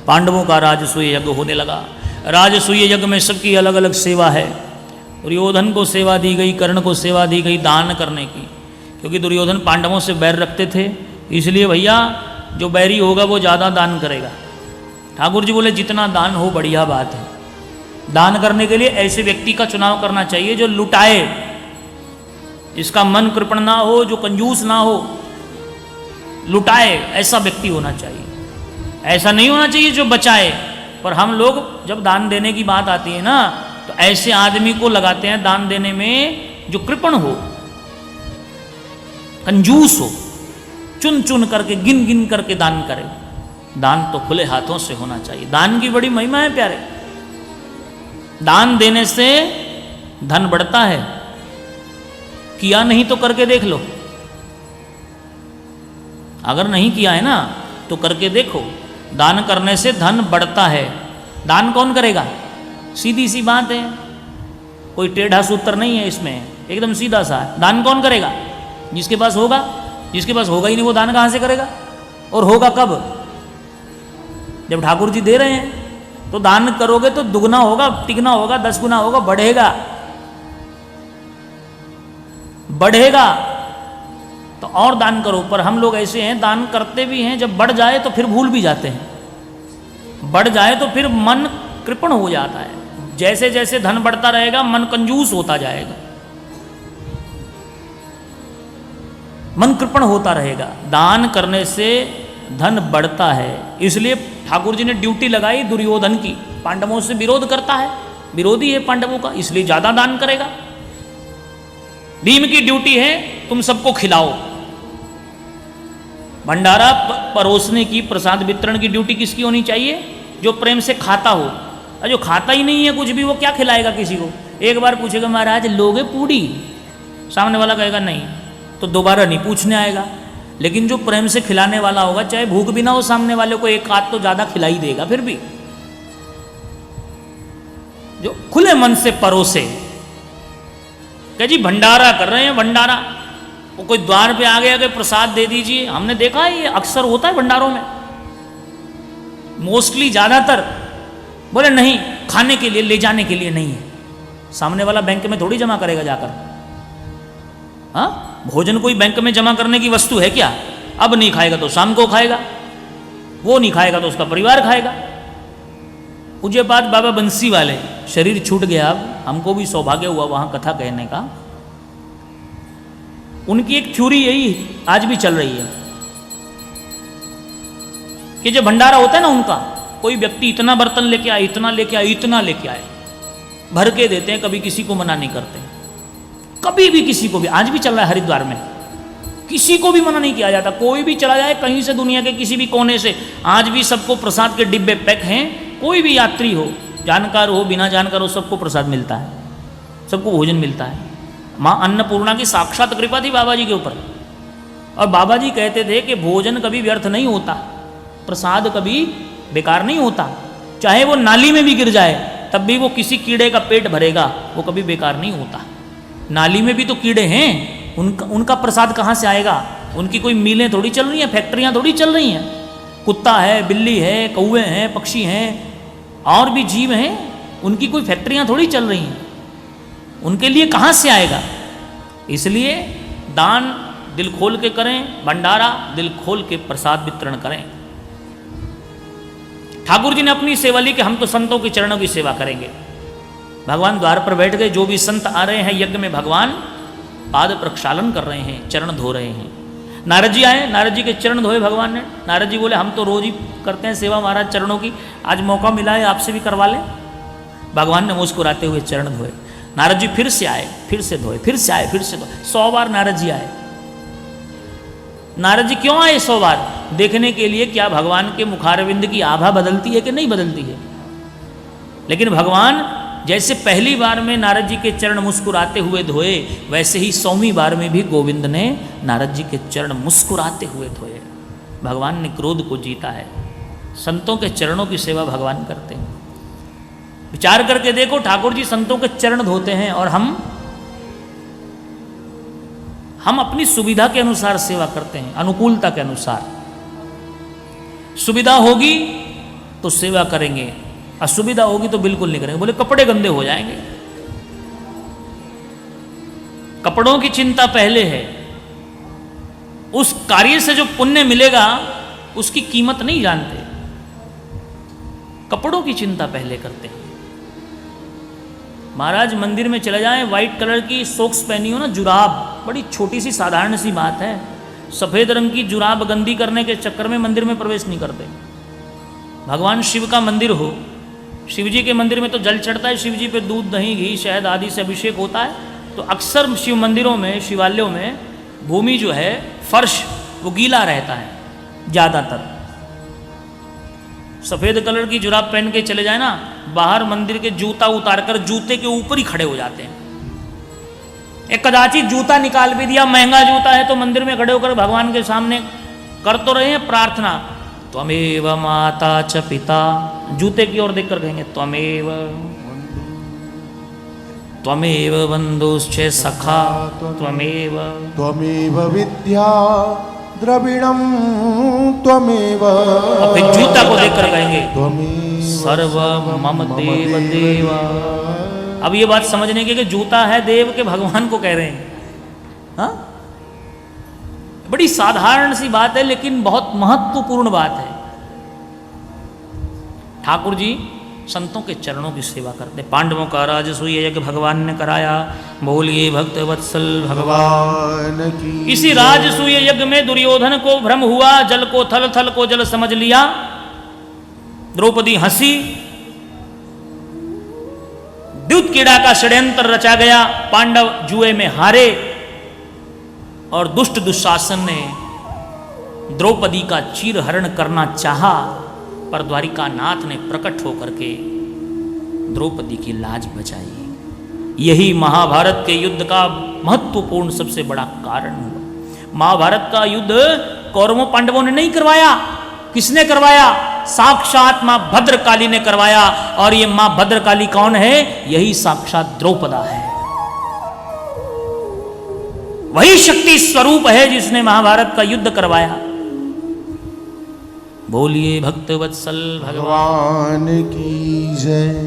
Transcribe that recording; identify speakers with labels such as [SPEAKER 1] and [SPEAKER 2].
[SPEAKER 1] पांडवों का राजसूय यज्ञ होने लगा। राजसूय यज्ञ में सबकी अलग अलग सेवा है। दुर्योधन को सेवा दी गई, कर्ण को सेवा दी गई दान करने की, क्योंकि दुर्योधन पांडवों से बैर रखते थे, इसलिए भैया जो बैरी होगा वो ज़्यादा दान करेगा। ठाकुर जी बोले जितना दान हो बढ़िया बात है। दान करने के लिए ऐसे व्यक्ति का चुनाव करना चाहिए जो लुटाए, जिसका मन कृपण ना हो, जो कंजूस ना हो, लुटाए, ऐसा व्यक्ति होना चाहिए। ऐसा नहीं होना चाहिए जो बचाए। पर हम लोग जब दान देने की बात आती है ना, तो ऐसे आदमी को लगाते हैं दान देने में जो कृपण हो, कंजूस हो, चुन चुन करके गिन गिन करके दान करे। दान तो खुले हाथों से होना चाहिए। दान की बड़ी महिमा है प्यारे। दान देने से धन बढ़ता है। किया नहीं तो करके देख लो। अगर नहीं किया है ना तो करके देखो। दान करने से धन बढ़ता है। दान कौन करेगा? सीधी सी बात है, कोई टेढ़ा सूत्र नहीं है इसमें, एकदम सीधा सा है। दान कौन करेगा? जिसके पास होगा। जिसके पास होगा ही नहीं वो दान कहाँ से करेगा? और होगा कब? जब ठाकुर जी दे रहे हैं। तो दान करोगे तो दुगना होगा, तिगना होगा, 10 गुना होगा, बढ़ेगा। बढ़ेगा तो और दान करो। पर हम लोग ऐसे हैं, दान करते भी हैं, जब बढ़ जाए तो फिर भूल भी जाते हैं। बढ़ जाए तो फिर मन कृपण हो जाता है। जैसे जैसे धन बढ़ता रहेगा मन कंजूस होता जाएगा, मन कृपण होता रहेगा। दान करने से धन बढ़ता है। इसलिए ठाकुर जी ने ड्यूटी लगाई दुर्योधन की। पांडवों से विरोध करता है, विरोधी है पांडवों का, इसलिए ज्यादा दान करेगा। भीम की ड्यूटी है तुम सबको खिलाओ। भंडारा परोसने की, प्रसाद वितरण की ड्यूटी किसकी होनी चाहिए? जो प्रेम से खाता हो। और जो खाता ही नहीं है कुछ भी, वो क्या खिलाएगा किसी को? एक बार पूछेगा महाराज लोगे पूड़ी, सामने वाला कहेगा नहीं, तो दोबारा नहीं पूछने आएगा। लेकिन जो प्रेम से खिलाने वाला होगा, चाहे भूख भी ना हो, सामने वाले को एक आध तो ज्यादा खिला ही देगा। फिर भी जो खुले मन से परोसे, कह जी भंडारा कर रहे हैं, भंडारा, वो कोई द्वार पे आ गया कि प्रसाद दे दीजिए। हमने देखा है ये अक्सर होता है भंडारों में, मोस्टली ज्यादातर। बोले नहीं, खाने के लिए, ले जाने के लिए नहीं है। सामने वाला बैंक में थोड़ी जमा करेगा जाकर। हाँ, भोजन कोई बैंक में जमा करने की वस्तु है क्या? अब नहीं खाएगा तो शाम को खाएगा, वो नहीं खाएगा तो उसका परिवार खाएगा। पूज्यपाद बाबा बंसी वाले, शरीर छूट गया, अब हमको भी सौभाग्य हुआ वहां कथा कहने का। उनकी एक थ्योरी यही आज भी चल रही है कि जो भंडारा होता है ना उनका, कोई व्यक्ति इतना बर्तन लेके आए, इतना लेके आए, इतना लेके आए, भर के देते हैं, कभी किसी को मना नहीं करते। कभी भी किसी को भी, आज भी चल रहा है हरिद्वार में, किसी को भी मना नहीं किया जाता। कोई भी चला जाए कहीं से, दुनिया के किसी भी कोने से, आज भी सबको प्रसाद के डिब्बे पैक हैं। कोई भी यात्री हो, जानकार हो, बिना जानकार हो, सबको प्रसाद मिलता है, सबको भोजन मिलता है। माँ अन्नपूर्णा की साक्षात कृपा थी बाबा जी के ऊपर। और बाबा जी कहते थे कि भोजन कभी व्यर्थ नहीं होता, प्रसाद कभी बेकार नहीं होता। चाहे वो नाली में भी गिर जाए तब भी वो किसी कीड़े का पेट भरेगा, वो कभी बेकार नहीं होता। नाली में भी तो कीड़े हैं, उनका प्रसाद कहाँ से आएगा? उनकी कोई मिलें थोड़ी चल रही हैं, फैक्ट्रियाँ थोड़ी चल रही हैं। कुत्ता है, बिल्ली है, कौवे हैं, पक्षी हैं, और भी जीव हैं, उनकी कोई फैक्ट्रियाँ थोड़ी चल रही हैं। उनके लिए कहाँ से आएगा? इसलिए दान दिल खोल के करें, भंडारा दिल खोल के प्रसाद वितरण करें। ठाकुर जी ने अपनी सेवा ली कि हम तो संतों के चरणों की सेवा करेंगे। भगवान द्वार पर बैठ गए, जो भी संत आ रहे हैं यज्ञ में भगवान पाद प्रक्षालन कर रहे हैं, चरण धो रहे हैं। नारद जी आए, नारद जी के चरण धोए भगवान ने। नारद जी बोले हम तो रोज ही करते हैं सेवा महाराज चरणों की, आज मौका मिला है आपसे भी करवा लें। भगवान ने मुस्कुराते हुए चरण धोए। नारद जी फिर से आए, फिर से धोए, फिर से आए, फिर से धोए। 100 बार नारद जी आए। नारद जी क्यों आए 100 बार? देखने के लिए क्या भगवान के मुखारविंद की आभा बदलती है कि नहीं बदलती है। लेकिन भगवान जैसे पहली बार में नारद जी के चरण मुस्कुराते हुए धोए, वैसे ही 100वीं बार में भी गोविंद ने नारद जी के चरण मुस्कुराते हुए धोए। भगवान ने क्रोध को जीता है। संतों के चरणों की सेवा भगवान करते हैं। विचार करके देखो, ठाकुर जी संतों के चरण धोते हैं और हम अपनी सुविधा के अनुसार सेवा करते हैं, अनुकूलता के अनुसार। सुविधा होगी तो सेवा करेंगे, असुविधा होगी तो बिल्कुल नहीं करेंगे। बोले कपड़े गंदे हो जाएंगे। कपड़ों की चिंता पहले है, उस कार्य से जो पुण्य मिलेगा उसकी कीमत नहीं जानते, कपड़ों की चिंता पहले करते हैं। महाराज मंदिर में चले जाएं, व्हाइट कलर की सॉक्स पहनी हो ना, जुराब, बड़ी छोटी सी साधारण सी बात है, सफ़ेद रंग की जुराब गंदी करने के चक्कर में मंदिर में प्रवेश नहीं करते। भगवान शिव का मंदिर हो, शिव जी के मंदिर में तो जल चढ़ता है, शिव जी पे दूध दही घी शहद आदि से अभिषेक होता है, तो अक्सर शिव मंदिरों में शिवालयों में भूमि जो है फर्श वो गीला रहता है ज़्यादातर। सफ़ेद कलर की जुराब पहन के चले जाए ना, बाहर मंदिर के जूता उतारकर जूते के ऊपर ही खड़े हो जाते हैं। एक कदाचित जूता निकाल भी दिया, महंगा जूता है, तो मंदिर में खड़े होकर भगवान के सामने कर तो रहे हैं प्रार्थना, त्वमेव माता च पिता, जूते की ओर देखकर कहेंगे त्वमेव बंधुश्च सखा त्वमेव
[SPEAKER 2] विद्या द्रविणम त्वमेव,
[SPEAKER 1] और फिर जूता को देखकर कहेंगे सर्व मम देव देव। अब ये बात समझने की कि जूता है देव के भगवान को कह रहे हैं। हाँ, बड़ी साधारण सी बात है लेकिन बहुत महत्वपूर्ण बात है। ठाकुर जी संतों के चरणों की सेवा करते। पांडवों का राजसूय यज्ञ भगवान ने कराया, बोलिए भक्त वत्सल भगवान की। इसी राजसूय यज्ञ में दुर्योधन को भ्रम हुआ, जल को थल, थल को जल समझ लिया, द्रौपदी हंसी, द्युत कीड़ा का षड्यंत्र रचा गया, पांडव जुए में हारे और दुष्ट दुशासन ने द्रौपदी का चीरहरण करना चाहा, पर द्वारिकानाथ ने प्रकट होकर के द्रौपदी की लाज बचाई। यही महाभारत के युद्ध का महत्वपूर्ण सबसे बड़ा कारण हुआ। महाभारत का युद्ध कौरवों पांडवों ने नहीं करवाया, किसने करवाया? साक्षात मां भद्रकाली ने करवाया। और ये मां भद्रकाली कौन है? यही साक्षात द्रौपदा है, वही शक्ति स्वरूप है जिसने महाभारत का युद्ध करवाया। बोलिए भक्त वत्सल भगवान
[SPEAKER 2] की जय।